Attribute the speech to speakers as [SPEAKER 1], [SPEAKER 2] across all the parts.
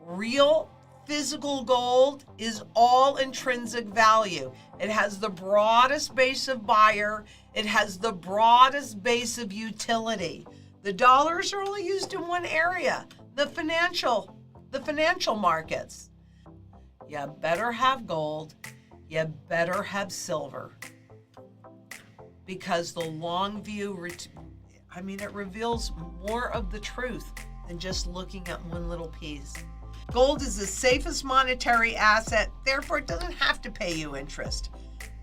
[SPEAKER 1] Real physical gold is all intrinsic value. It has the broadest base of buyer. It has the broadest base of utility. The dollars are only used in one area, the financial markets. You better have gold. You better have silver. Because the long view, it reveals more of the truth than just looking at one little piece. Gold is the safest monetary asset, therefore it doesn't have to pay you interest.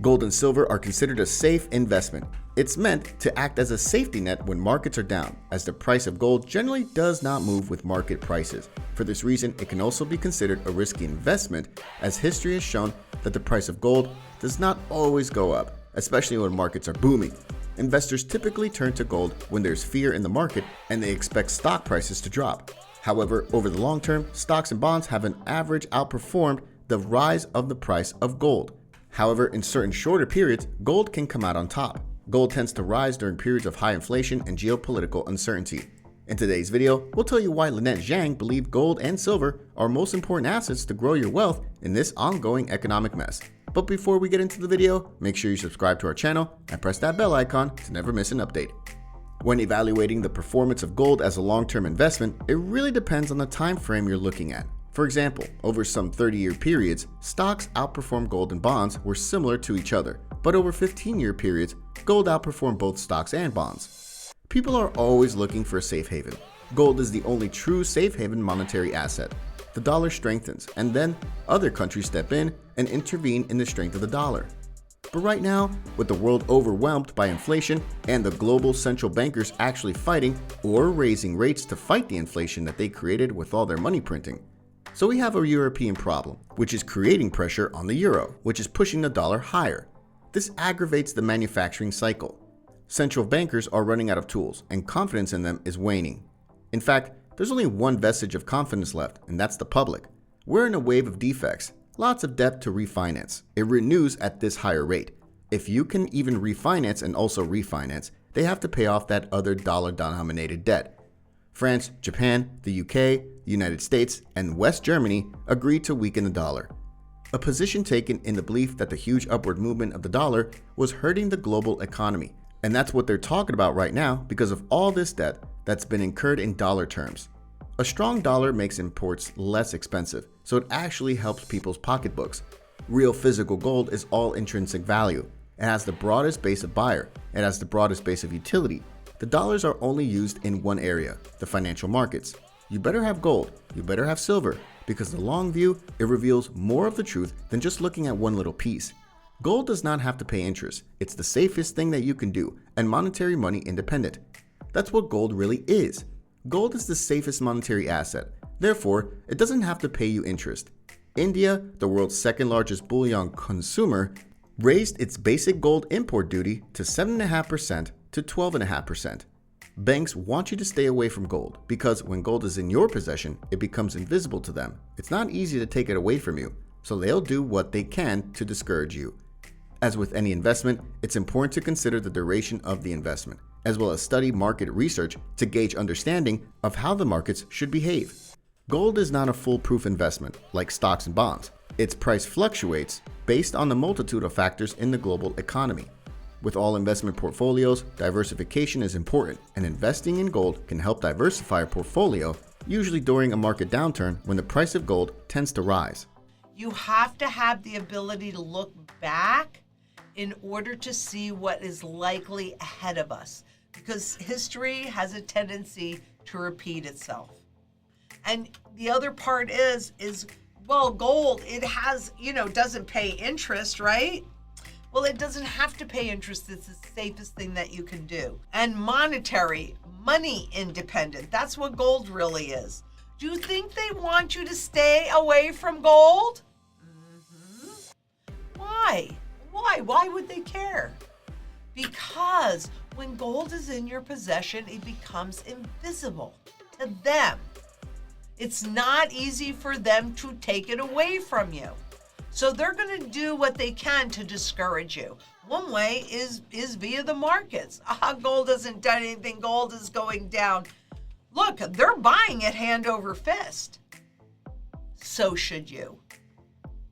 [SPEAKER 2] Gold and silver are considered a safe investment. It's meant to act as a safety net when markets are down, as the price of gold generally does not move with market prices. For this reason, it can also be considered a risky investment, as history has shown that the price of gold does not always go up, especially when markets are booming. Investors typically turn to gold when there's fear in the market and they expect stock prices to drop. However, over the long term, stocks and bonds have an average outperformed the rise of the price of gold. However, in certain shorter periods, gold can come out on top. Gold tends to rise during periods of high inflation and geopolitical uncertainty. In today's video, we'll tell you why Lynette Zang believed gold and silver are most important assets to grow your wealth in this ongoing economic mess. But before we get into the video, make sure you subscribe to our channel and press that bell icon to never miss an update. When evaluating the performance of gold as a long-term investment, it really depends on the time frame you're looking at. For example, over some 30-year periods, stocks outperformed gold and bonds were similar to each other, but over 15-year periods, gold outperformed both stocks and bonds. People are always looking for a safe haven. Gold is the only true safe haven monetary asset. The dollar strengthens, and then other countries step in and intervene in the strength of the dollar. But right now, with the world overwhelmed by inflation and the global central bankers actually fighting or raising rates to fight the inflation that they created with all their money printing. So we have a European problem, which is creating pressure on the euro, which is pushing the dollar higher. This aggravates the manufacturing cycle. Central bankers are running out of tools, and confidence in them is waning. In fact, there's only one vestige of confidence left, and that's the public. We're in a wave of defects, lots of debt to refinance. It renews at this higher rate. If you can even refinance and also refinance, they have to pay off that other dollar-denominated debt. France, Japan, the UK, the United States, and West Germany agreed to weaken the dollar. A position taken in the belief that the huge upward movement of the dollar was hurting the global economy. And that's what they're talking about right now because of all this debt that's been incurred in dollar terms. A strong dollar makes imports less expensive, so it actually helps people's pocketbooks. Real physical gold is all intrinsic value. It has the broadest base of buyer. It has the broadest base of utility. The dollars are only used in one area, the financial markets. You better have gold, you better have silver, because the long view, it reveals more of the truth than just looking at one little piece. Gold does not have to pay interest. It's the safest thing that you can do, and monetary money independent. That's what gold really is. Gold is the safest monetary asset. Therefore, it doesn't have to pay you interest. India, the world's second largest bullion consumer, raised its basic gold import duty to 7.5% to 12.5%. Banks want you to stay away from gold because when gold is in your possession, it becomes invisible to them. It's not easy to take it away from you, so they'll do what they can to discourage you. As with any investment, it's important to consider the duration of the investment, as well as study market research to gauge understanding of how the markets should behave. Gold is not a foolproof investment like stocks and bonds. Its price fluctuates based on the multitude of factors in the global economy. With all investment portfolios, diversification is important, and investing in gold can help diversify a portfolio, usually during a market downturn when the price of gold tends to rise.
[SPEAKER 1] You have to have the ability to look back in order to see what is likely ahead of us, because history has a tendency to repeat itself. And the other part is well, gold, it has, doesn't pay interest, right? Well, it doesn't have to pay interest. It's the safest thing that you can do. And monetary, money independent, that's what gold really is. Do you think they want you to stay away from gold? Why? Why would they care? Because when gold is in your possession, it becomes invisible to them. It's not easy for them to take it away from you. So they're going to do what they can to discourage you. One way is via the markets. Gold hasn't done anything. Gold is going down. Look, they're buying it hand over fist. so should you.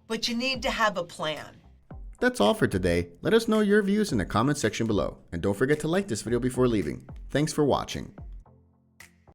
[SPEAKER 1] But you need to have a plan.
[SPEAKER 2] That's all for today. Let us know your views in the comment section below. And don't forget to like this video before leaving. Thanks for watching.